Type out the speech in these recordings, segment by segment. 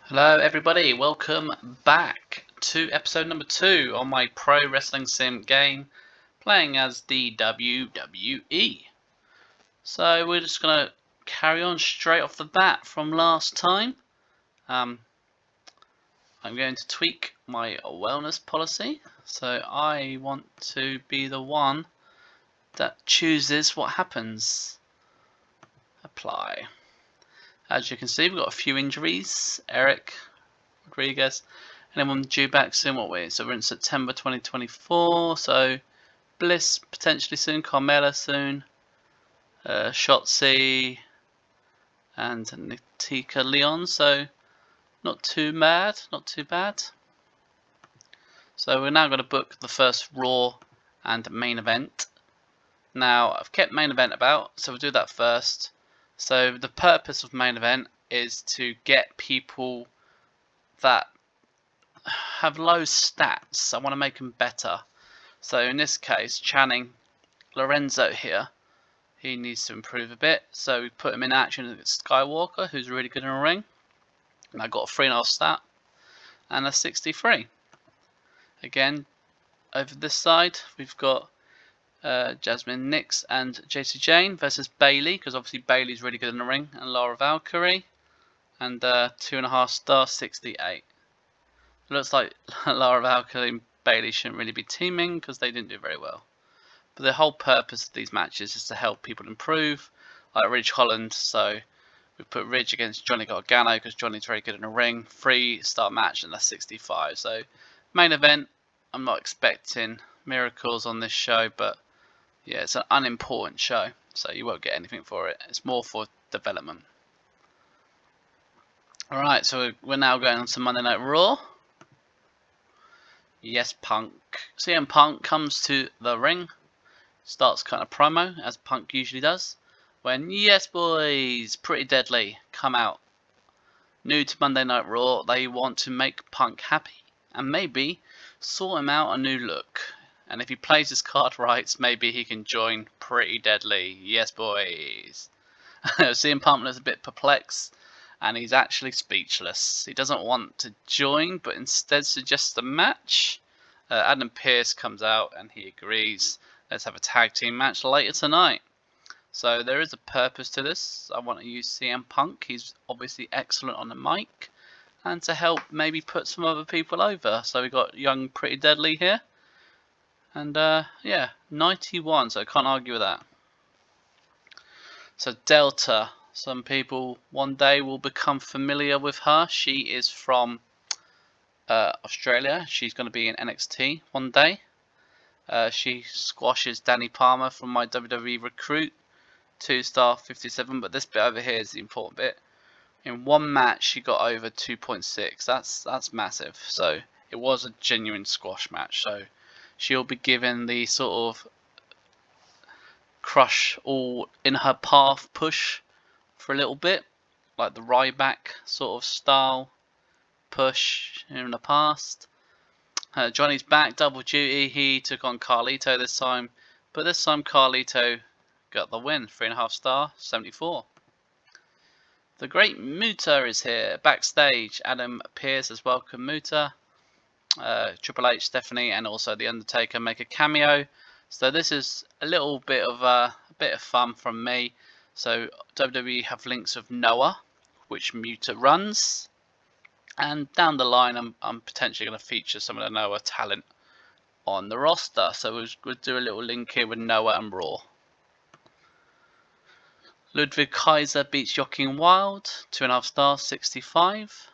Hello everybody, welcome back to episode number 2 on my pro wrestling sim game, playing as the WWE. So we're just going to carry on straight off the bat from last time. I'm going to tweak my wellness policy, so I want to be the one that chooses what happens. Apply. As you can see, we've got a few injuries. Eric, Rodriguez, anyone due back soon? What we? So we're in September 2024. So Bliss potentially soon, Carmella soon, Shotzi, and Natika Leon. So not too bad, not too bad. So we're now going to book the first Raw and main event. Now I've kept main event about, so we'll do that first. So the purpose of main event is to get people that have low stats. I want to make them better. So in this case, Channing Lorenzo here, he needs to improve a bit. So we put him in action against Skywalker, who's really good in a ring. And I got a 3.5 stat and a 63. Again, over this side, we've got Jasmine Nix and JC Jane versus Bailey, because obviously Bailey's really good in the ring, and Laura Valkyrie, and 2.5 star 68. It looks like Laura Valkyrie and Bailey shouldn't really be teaming because they didn't do very well. But the whole purpose of these matches is to help people improve, like Ridge Holland. So we put Ridge against Johnny Gargano because Johnny's very good in a ring. 3-star match and that's 65. So main event, I'm not expecting miracles on this show, but yeah, it's an unimportant show, so you won't get anything for it. It's more for development. Alright, so we're now going on to Monday Night Raw. Yes, Punk. CM Punk comes to the ring, starts kind of promo, as Punk usually does, when Yes Boys, Pretty Deadly, come out. New to Monday Night Raw, they want to make Punk happy, and maybe sort him out a new look. And if he plays his card right, maybe he can join Pretty Deadly. Yes, boys. CM Punk is a bit perplexed, and he's actually speechless. He doesn't want to join, but instead suggests a match. Adam Pearce comes out, and he agrees. Let's have a tag team match later tonight. So there is a purpose to this. I want to use CM Punk. He's obviously excellent on the mic, and to help maybe put some other people over. So we got young Pretty Deadly here. And yeah, 91, so I can't argue with that. So Delta, some people one day will become familiar with her. She is from Australia. She's going to be in NXT one day. She squashes Danny Palmer from my WWE Recruit, 2-star 57, but this bit over here is the important bit. In one match she got over 2.6. That's massive. So it was a genuine squash match. So she'll be given the sort of crush all in her path push for a little bit, like the Ryback sort of style push in the past. Johnny's back, double duty. He took on Carlito this time, but this time Carlito got the win, 3.5 star, 74. The Great Muta is here backstage. Adam Pearce has welcomed Muta. Triple H, Stephanie, and also the Undertaker make a cameo. So this is a little bit of fun from me. So WWE have links of Noah, which Muta runs, and down the line I'm potentially going to feature some of the Noah talent on the roster. So we'll do a little link here with Noah and Raw. Ludwig Kaiser beats Joaquin Wild, 2.5 stars, 65.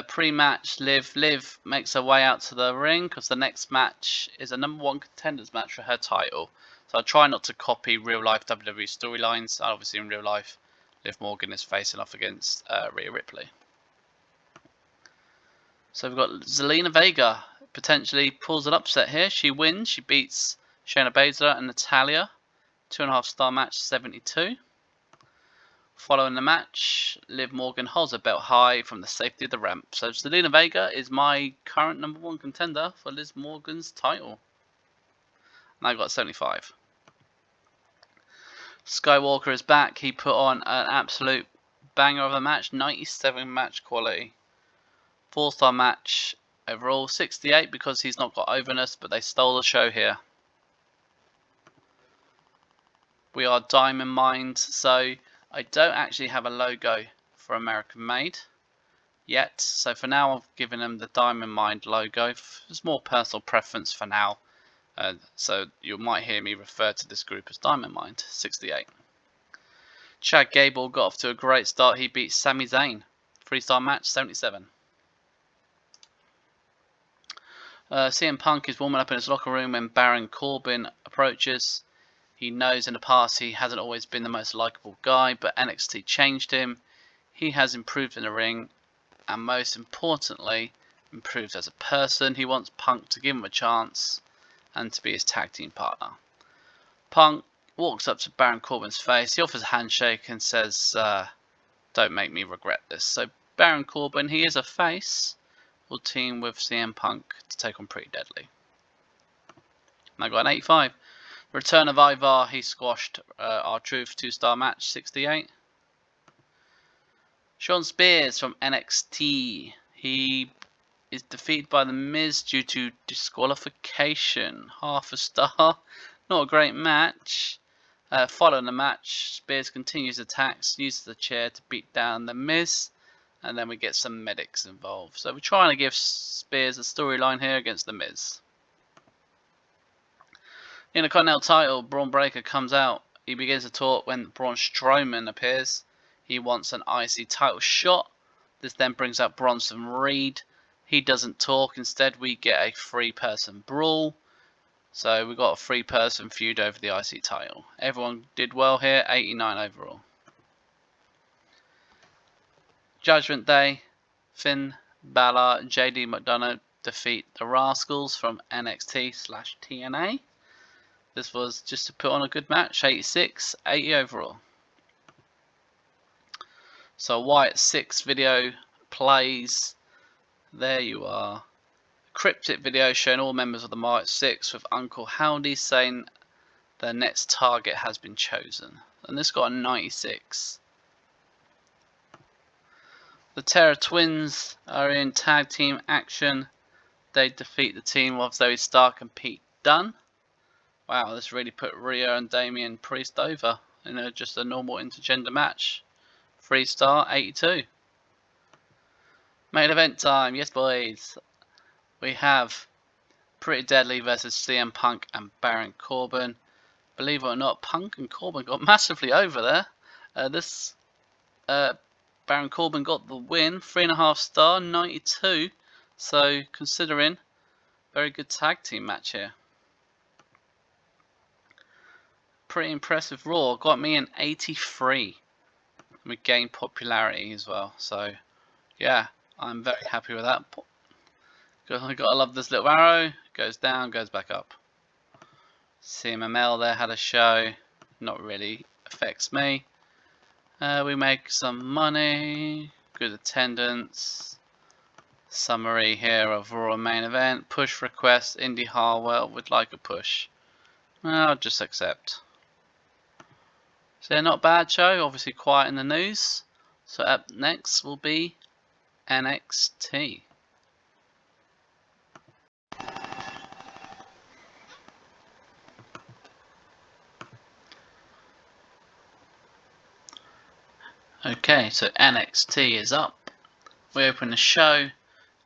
Pre-match, Liv makes her way out to the ring because the next match is a number 1 contenders match for her title. So I try not to copy real life WWE storylines. Obviously in real life, Liv Morgan is facing off against Rhea Ripley. So we've got Zelina Vega potentially pulls an upset here. She wins. She beats Shayna Baszler and Natalya. 2.5 star match, 72. Following the match, Liv Morgan holds her belt high from the safety of the ramp. So Zelina Vega is my current number 1 contender for Liv Morgan's title. And I got 75. Skywalker is back. He put on an absolute banger of a match, 97 match quality. 4-star match overall, 68 because he's not got overness, but they stole the show here. We are Diamond Mined, so I don't actually have a logo for American Made yet. So for now, I've given them the Diamond Mined logo. It's more personal preference for now. So you might hear me refer to this group as Diamond Mined, 68. Chad Gable got off to a great start. He beat Sami Zayn. 3-star match, 77. CM Punk is warming up in his locker room when Baron Corbin approaches. He knows in the past he hasn't always been the most likable guy, but NXT changed him. He has improved in the ring, and most importantly, improved as a person. He wants Punk to give him a chance and to be his tag team partner. Punk walks up to Baron Corbin's face. He offers a handshake and says, "Don't make me regret this." So Baron Corbin, he is a face, will team with CM Punk to take on Pretty Deadly. And I got an 85. Return of Ivar, he squashed R-Truth, 2-star match, 68. Shawn Spears from NXT. He is defeated by The Miz due to disqualification. Half a star. Not a great match. Following the match, Spears continues attacks, uses the chair to beat down The Miz, and then we get some medics involved. So we're trying to give Spears a storyline here against The Miz. In the Continental title, Braun Breaker comes out. He begins to talk when Braun Strowman appears. He wants an IC title shot. This then brings out Bronson Reed. He doesn't talk. Instead, we get a 3-person brawl. So we got a 3-person feud over the IC title. Everyone did well here, 89 overall. Judgment Day, Finn Balor, JD McDonough defeat the Rascals from NXT/TNA. This was just to put on a good match, 86, 80 overall. So Wyatt 6 video plays. There you are. Cryptic video showing all members of the Wyatt 6 with Uncle Howdy saying their next target has been chosen. And this got a 96. The Terror Twins are in tag team action. They defeat the team of Zoe Stark and Pete Dunne. Wow, this really put Rhea and Damian Priest over in just a normal intergender match. 3-star, 82. Main event time, yes boys. We have Pretty Deadly versus CM Punk and Baron Corbin. Believe it or not, Punk and Corbin got massively over there. Baron Corbin got the win, 3.5-star, 92. So considering, very good tag team match here. Pretty impressive Raw, got me an 83. We gained popularity as well, so yeah, I'm very happy with that. I gotta love this little arrow, goes down, goes back up. CMML there had a show, not really affects me. We make some money, good attendance. Summary here of Raw main event, push request, Indy Harwell would like a push. I'll just accept. So not bad show, obviously quiet in the news. So up next will be NXT. Okay, so NXT is up. We open the show.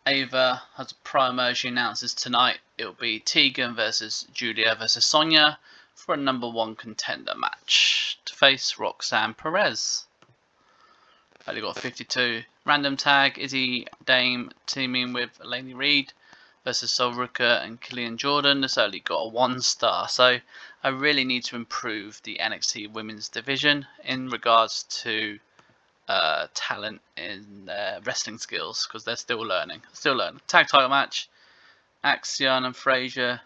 Ava has a promo. She announces tonight it will be Tegan versus Julia versus Sonya for a #1 contender match to face Roxanne Perez. Only got 52. Random tag, Izzy Dame teaming with Lainey Reed versus Sol Ruka and Killian Jordan. This only got a 1-star, so I really need to improve the NXT women's division in regards to talent in wrestling skills, because they're still learning. Tag title match, Axion and Frazier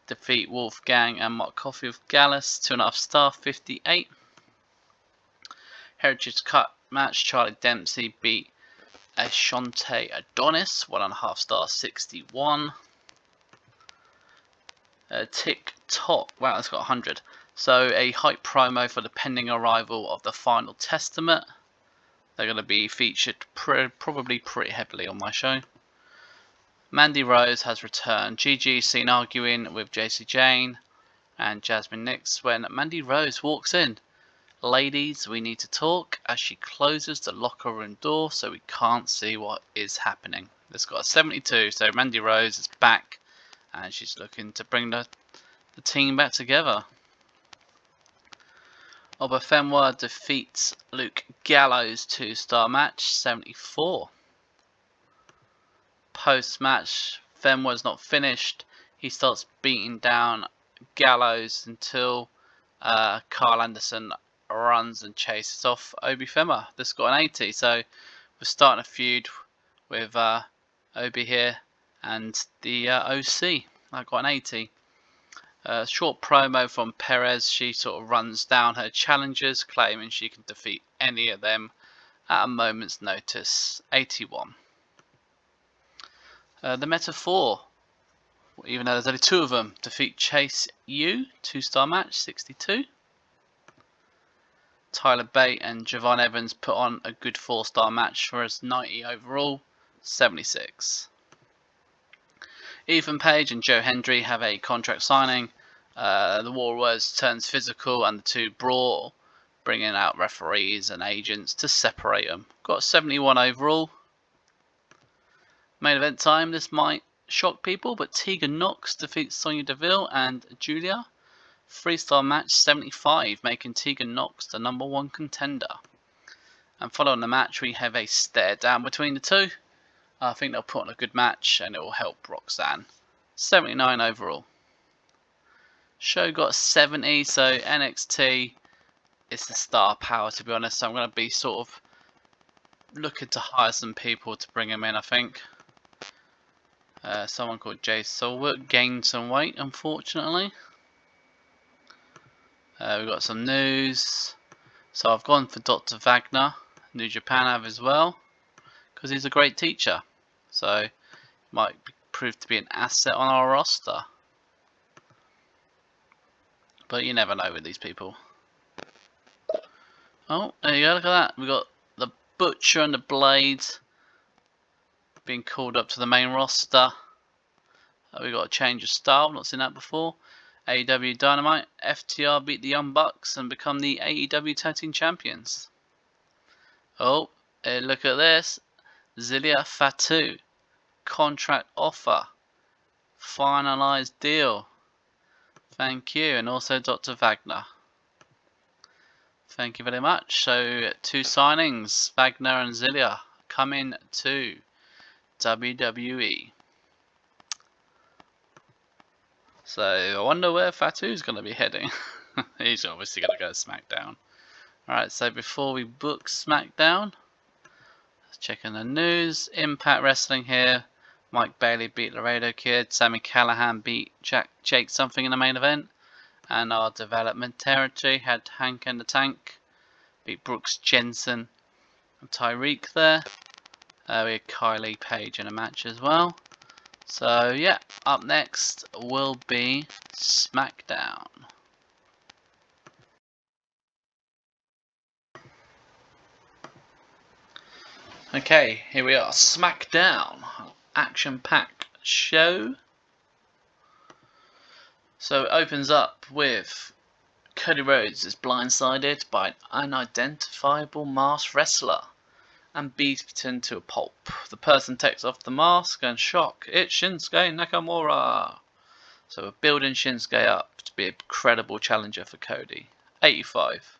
defeat Wolfgang and Mark Coffey with Gallus, 2.5-star, 58. Heritage Cup match, Charlie Dempsey beat Ashante Adonis, 1.5-star, 61. TikTok, wow, that's got 100. So a hype promo for the pending arrival of the Final Testament. They're going to be featured probably pretty heavily on my show. Mandy Rose has returned. Gigi seen arguing with JC Jane and Jasmine Nix when Mandy Rose walks in. Ladies, we need to talk, as she closes the locker room door so we can't see what is happening. It's got a 72, so Mandy Rose is back and she's looking to bring the team back together. Obafemwa defeats Luke Gallows 2-star match, 74. Post-match, Femwa's not finished. He starts beating down Gallows until Carl Anderson runs and chases off Obi Fenwa. This got an 80, so we're starting a feud with Obi here and the OC. I got an 80. Short promo from Perez. She sort of runs down her challengers, claiming she can defeat any of them at a moment's notice. 81. The Metaphor, even though there's only 2 of them, defeat Chase U, 2-star match, 62. Tyler Bate and Javon Evans put on a good 4-star match for us, 90 overall, 76. Ethan Page and Joe Hendry have a contract signing. The War Words turns physical and the 2 brawl, bringing out referees and agents to separate them. Got 71 overall. Main event time. This might shock people, but Tegan Knox defeats Sonya Deville and Julia. 3-star match, 75, making Tegan Knox the #1 contender. And following the match, we have a stare down between the 2. I think they'll put on a good match and it will help Roxanne. 79 overall. Show got 70, so NXT is the star power, to be honest. So I'm going to be sort of looking to hire some people to bring him in, I think. Someone called Jay Solwert gained some weight, unfortunately. We've got some news. So I've gone for Dr. Wagner. New Japan have as well, because he's a great teacher. So might prove to be an asset on our roster. But you never know with these people. Oh, there you go, look at that. We've got the Butcher and the Blade being called up to the main roster. We've got a change of style, I've not seen that before. AEW Dynamite, FTR beat the Young Bucks and become the AEW Tag Team Champions. Oh, look at this. Zilia Fatu, contract offer, finalized deal. Thank you, and also Dr. Wagner. Thank you very much. So 2 signings, Wagner and Zilia, coming to WWE. So I wonder where Fatu's going to be heading. He's obviously going to go to Smackdown. Alright, so before we book Smackdown, let's check in the news. Impact Wrestling here. Mike Bailey beat Laredo Kid. Sami Callihan beat Jake something in the main event. And our development territory had Hank and the Tank beat Brooks Jensen and Tyreek there. We had Kylie Page in a match as well. So yeah, up next will be Smackdown. Okay, here we are, Smackdown, action-packed show. So it opens up with Cody Rhodes is blindsided by an unidentifiable masked wrestler and beaten to a pulp. The person takes off the mask and shock, it's Shinsuke Nakamura. So we're building Shinsuke up to be a credible challenger for Cody. 85.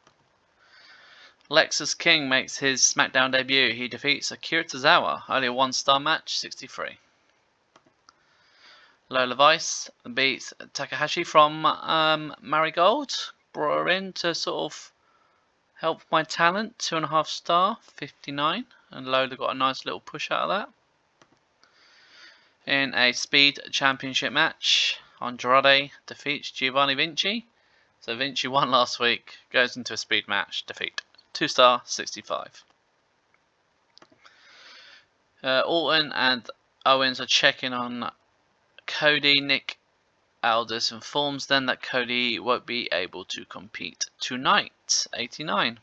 Lexus King makes his Smackdown debut. He defeats Akira Tozawa. Only a 1-star match, 63. Lola Vice beats Takahashi from Marigold. Brought her in to sort of help my talent. 2.5 star, 59. And Lola got a nice little push out of that. In a Speed Championship match, Andrade defeats Giovanni Vinci. So Vinci won last week. Goes into a Speed match. Defeat. 2-star, 65. Orton and Owens are checking on Cody. Nick Aldis informs them that Cody won't be able to compete tonight. 89.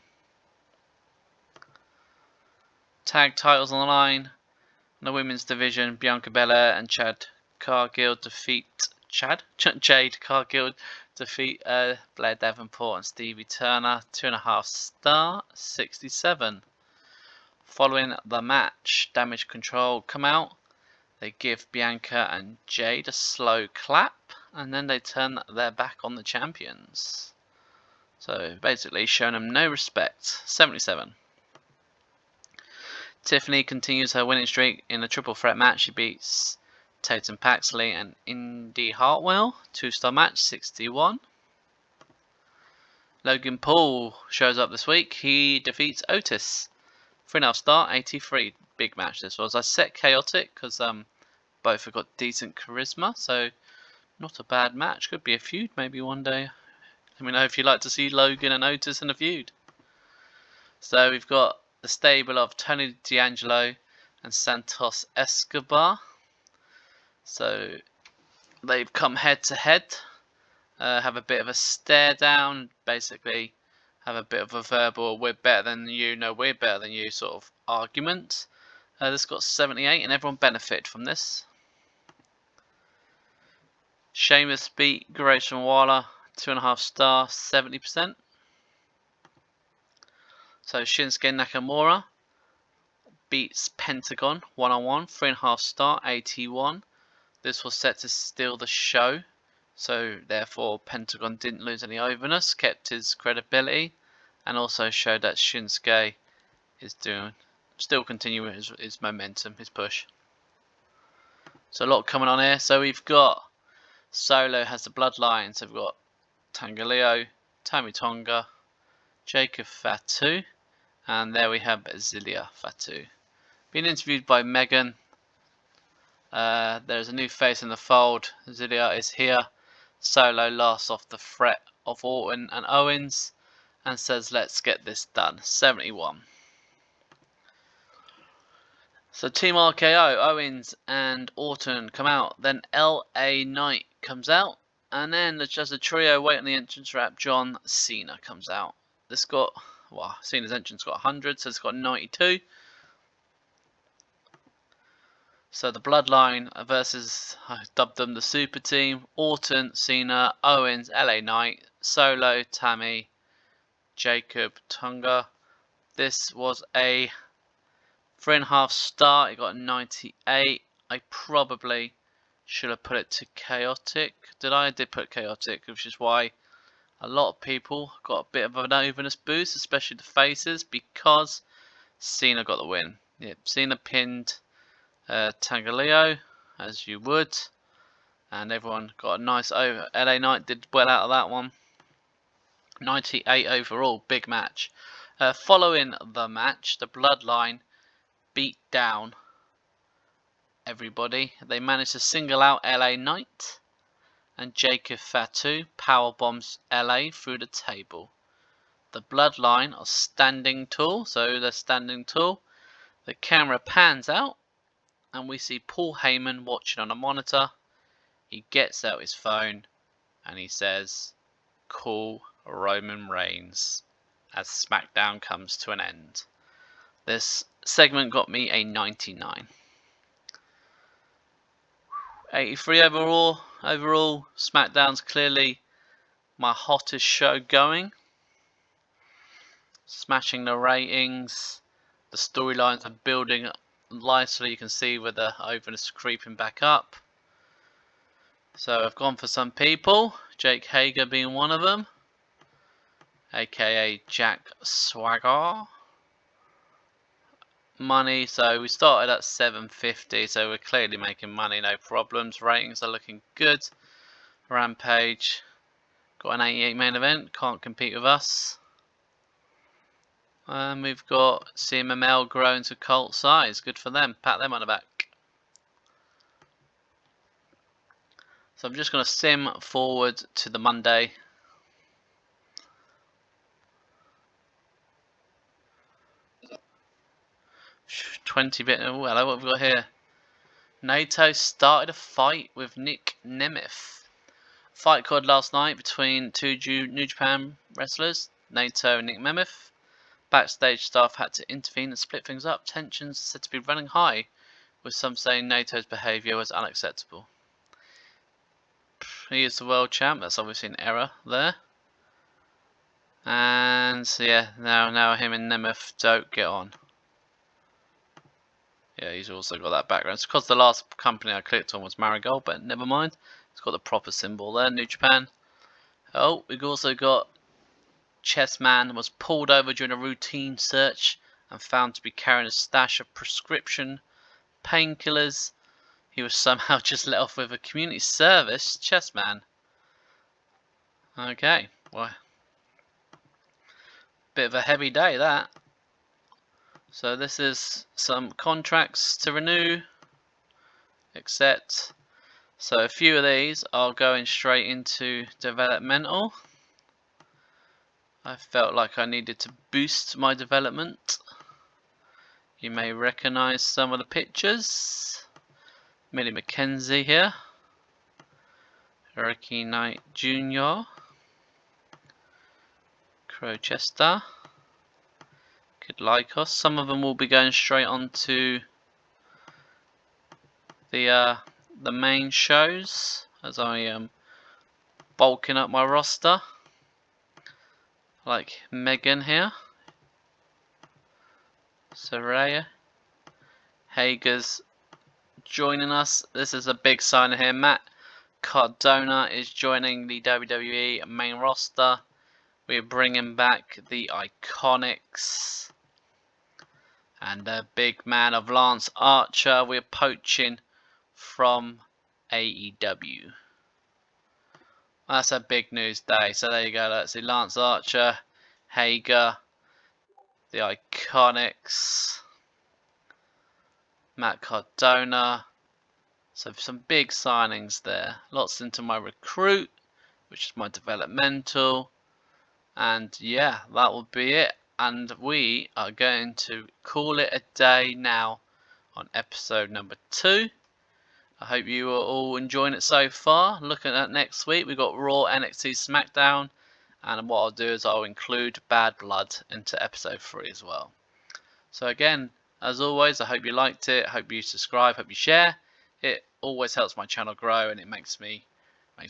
Tag titles on the line. In the women's division, Bianca Belair and Jade Cargill defeat Blair Davenport and Stevie Turner. 2.5 star, 67. Following the match, Damage Control come out. They give Bianca and Jade a slow clap, and then they turn their back on the champions. So basically showing them no respect. 77. Tiffany continues her winning streak in a triple threat match. She beats Tatum Paxley and Indy Hartwell. 2-star match, 61. Logan Paul shows up this week. He defeats Otis. 3.5 star, 83. Big match this was. I set chaotic because both have got decent charisma, so not a bad match. Could be a feud maybe one day. Let me know if you'd like to see Logan and Otis in a feud. So we've got the stable of Tony D'Angelo and Santos Escobar. So they've come head to head, have a bit of a stare down, basically have a bit of a verbal "we're better than you, no we're better than you" sort of argument. This got 78 and everyone benefited from this. Sheamus beat Grayson Waller, 2.5 star, 70%. So Shinsuke Nakamura beats Pentagon 1-on-1, 3.5 star, 81. This was set to steal the show, so therefore Pentagon didn't lose any overness, kept his credibility, and also showed that Shinsuke is still continuing his momentum, his push. So a lot coming on here. So we've got Solo has the bloodline, so we've got Tangaleo, Tami Tonga, Jacob Fatu, and there we have Zilia Fatu. Being interviewed by Megan. There's a new face in the fold. Zilia is here. Solo laughs off the threat of Orton and Owens and says, "Let's get this done." 71. So Team RKO, Owens and Orton come out. Then LA Knight comes out. And then there's just a trio waiting on the entrance ramp. John Cena comes out. This got, well, Cena's entrance got 100, so it's got 92. So the Bloodline versus, I dubbed them the Super Team. Orton, Cena, Owens, LA Knight, Solo, Tammy, Jacob, Tonga. This was a 3.5 star. It got 98. I probably should have put it to chaotic. I did put chaotic, which is why a lot of people got a bit of an overness boost, especially the faces, because Cena got the win. Yep, Cena pinned Tangaleo, as you would, and everyone got a nice over. LA Knight did well out of that one. 98 overall, big match. Following the match, the Bloodline beat down everybody. They managed to single out LA Knight, and Jacob Fatu powerbombs LA through the table. The Bloodline are standing tall, so they're standing tall. The camera pans out, and we see Paul Heyman watching on a monitor. He gets out his phone, and he says, "Call Roman Reigns," as Smackdown comes to an end. This segment got me a 99. 83 overall. Overall, Smackdown's clearly my hottest show going. Smashing the ratings. The storylines are building nicely. You can see where the overness is creeping back up. So I've gone for some people. Jake Hager being one of them, aka Jack Swagger. Money, so we started at 750, so we're clearly making money, no problems. Ratings are looking good. Rampage got an 88 main event, can't compete with us. And we've got CMML growing to cult size, good for them, pat them on the back. So I'm just going to sim forward to the Monday. $20 Oh, hello, what have we got here? Naito started a fight with Nick Nemeth. Fight card last night between two New Japan wrestlers, Naito and Nick Nemeth. Backstage staff had to intervene and split things up. Tensions said to be running high, with some saying Nato's behaviour was unacceptable. He is the world champ. That's obviously an error there. And so yeah, now him and Nemeth don't get on. Yeah, he's also got that background. It's because the last company I clicked on was Marigold, but never mind. It's got the proper symbol there, New Japan. Oh, we've also got Chessman was pulled over during a routine search and found to be carrying a stash of prescription painkillers. He was somehow just let off with a community service. Chessman. Okay, well, bit of a heavy day that. So this is some contracts to renew, accept. So a few of these are going straight into developmental. I felt like I needed to boost my development. You may recognise some of the pictures. Millie McKenzie here. Ricky Knight Jr. Crowchester. Kid Lycos. Some of them will be going straight onto the main shows as I am bulking up my roster. Like Megan here. Saraya. Hager's joining us. This is a big signing here. Matt Cardona is joining the WWE main roster. We're bringing back the Iconics. And the big man of Lance Archer, we're poaching from AEW. That's a big news day. So there you go. Let's see Lance Archer, Hager, the Iconics, Matt Cardona. So some big signings there. Lots into my recruit, which is my developmental. And yeah, that will be it. And we are going to call it a day now on episode number 2. I hope you are all enjoying it so far. Looking at next week, we've got Raw, NXT, Smackdown. And what I'll do is I'll include Bad Blood into episode 3 as well. So again, as always, I hope you liked it. I hope you subscribe, hope you share. It always helps my channel grow and it makes me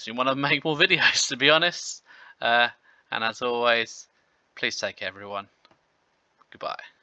want to make more videos, to be honest. And as always, please take care everyone. Goodbye.